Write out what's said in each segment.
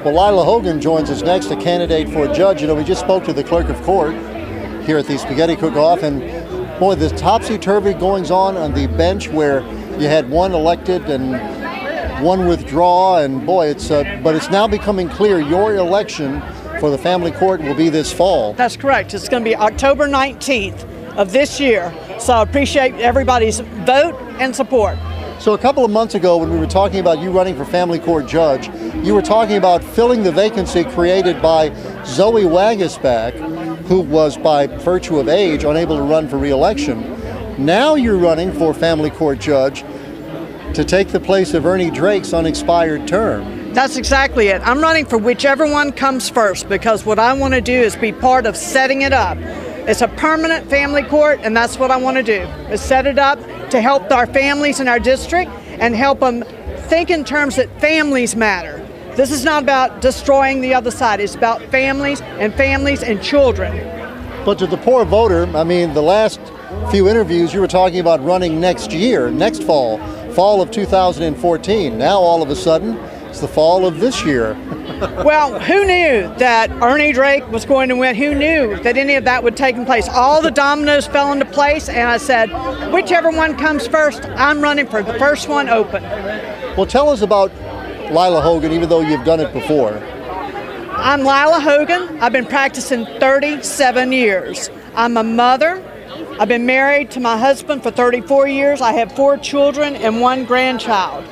Well, Lila Hogan joins us next, a candidate for a judge. You know, we just spoke to the clerk of court here at the Spaghetti Cook-Off, and boy, the topsy-turvy goings on the bench where you had one elected and one withdraw, and boy, but it's now becoming clear your election for the family court will be this fall. That's correct. It's going to be October 19th of this year. So I appreciate everybody's vote and support. So a couple of months ago when we were talking about you running for family court judge, you were talking about filling the vacancy created by Zoe Wagisback, who was by virtue of age unable to run for re-election. Now you're running for family court judge to take the place of Ernie Drake's unexpired term. That's exactly it. I'm running for whichever one comes first, because what I want to do is be part of setting it up. It's a permanent family court, and that's what I want to do, is set it up to help our families in our district and help them think in terms that families matter. This is not about destroying the other side. It's about families and children. But to the poor voter, I mean, the last few interviews you were talking about running next year, next fall of 2014. Now all of a sudden, it's the fall of this year. Well, who knew that Ernie Drake was going to win? Who knew that any of that would take place? All the dominoes fell into place, and I said, whichever one comes first, I'm running for the first one open. Well, tell us about Lila Hogan, even though you've done it before. I'm Lila Hogan. I've been practicing 37 years. I'm a mother. I've been married to my husband for 34 years. I have 4 children and 1 grandchild.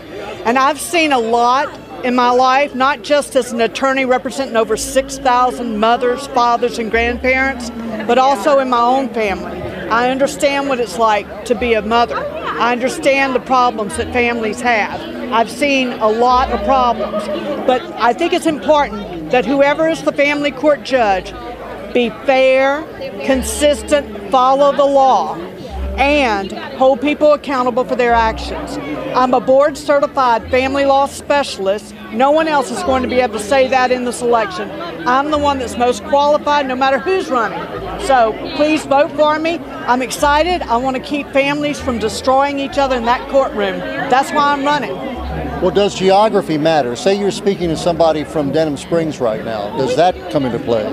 And I've seen a lot in my life, not just as an attorney representing over 6,000 mothers, fathers, and grandparents, but also in my own family. I understand what it's like to be a mother. I understand the problems that families have. I've seen a lot of problems. But I think it's important that whoever is the family court judge be fair, consistent, follow the law, and hold people accountable for their actions. I'm a board-certified family law specialist. No one else is going to be able to say that in this election. I'm the one that's most qualified no matter who's running. So please vote for me. I'm excited. I want to keep families from destroying each other in that courtroom. That's why I'm running. Well, does geography matter? Say you're speaking to somebody from Denham Springs right now. Does that come into play?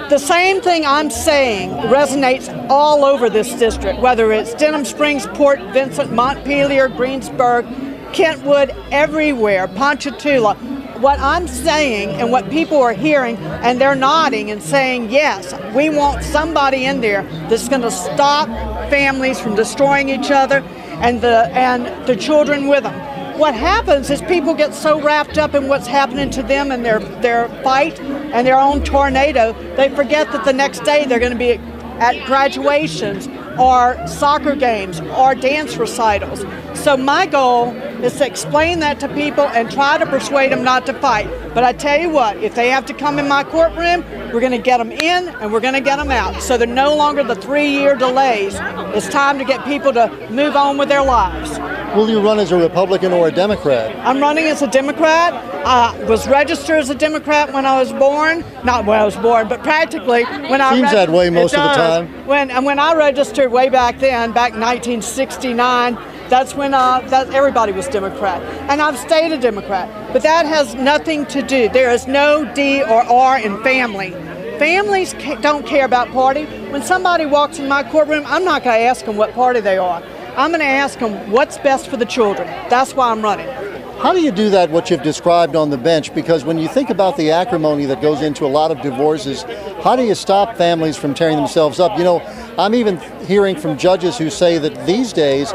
The same thing I'm saying resonates all over this district, whether it's Denham Springs, Port Vincent, Montpelier, Greensburg, Kentwood, everywhere, Ponchatoula. What I'm saying and what people are hearing, and they're nodding and saying, yes, we want somebody in there that's going to stop families from destroying each other and the children with them. What happens is people get so wrapped up in what's happening to them and their fight and their own tornado, they forget that the next day they're going to be at graduations or soccer games or dance recitals. So my goal is to explain that to people and try to persuade them not to fight. But I tell you what, if they have to come in my courtroom, we're going to get them in and we're going to get them out. So they're no longer the 3-year delays. It's time to get people to move on with their lives. Will you run as a Republican or a Democrat? I'm running as a Democrat. I was registered as a Democrat when I was born. Not when I was born, but practically when I seems that way most of the time. When I registered way back then, back in 1969, that's when everybody was Democrat. And I've stayed a Democrat. But that has nothing to do. There is no D or R in family. Families don't care about party. When somebody walks in my courtroom, I'm not going to ask them what party they are. I'm going to ask them what's best for the children. That's why I'm running. How do you do that, what you've described on the bench? Because when you think about the acrimony that goes into a lot of divorces, how do you stop families from tearing themselves up? You know, I'm even hearing from judges who say that these days,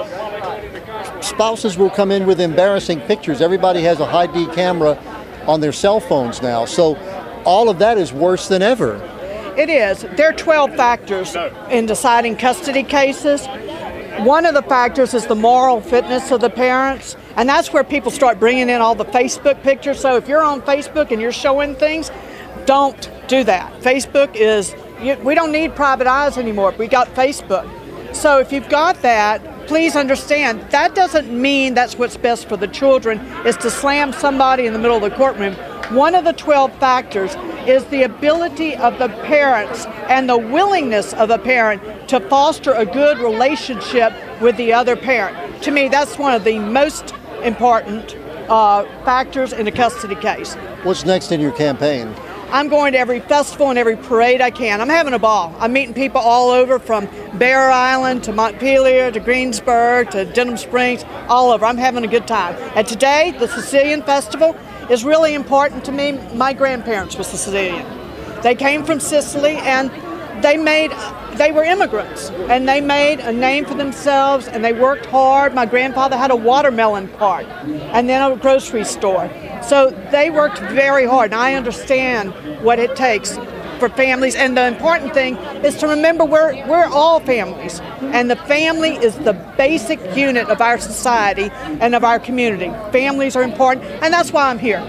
spouses will come in with embarrassing pictures. Everybody has a high-D camera on their cell phones now. So all of that is worse than ever. It is. There are 12 factors in deciding custody cases. One of the factors is the moral fitness of the parents, and that's where people start bringing in all the Facebook pictures. So if you're on Facebook and you're showing things, don't do that. Facebook is, we don't need private eyes anymore. We got Facebook. So if you've got that, please understand, that doesn't mean that's what's best for the children, is to slam somebody in the middle of the courtroom. One of the 12 factors is the ability of the parents and the willingness of the parent to foster a good relationship with the other parent. To me, that's one of the most important factors in a custody case. What's next in your campaign? I'm going to every festival and every parade I can. I'm having a ball. I'm meeting people all over, from Bear Island to Montpelier to Greensburg to Denham Springs, all over. I'm having a good time. And today, the Sicilian Festival is really important to me. My grandparents were Sicilian. They came from Sicily, and they were immigrants, and they made a name for themselves, and they worked hard. My grandfather had a watermelon cart and then a grocery store. So they worked very hard, and I understand what it takes for families. And the important thing is to remember we're all families, and the family is the basic unit of our society and of our community. Families are important, and that's why I'm here.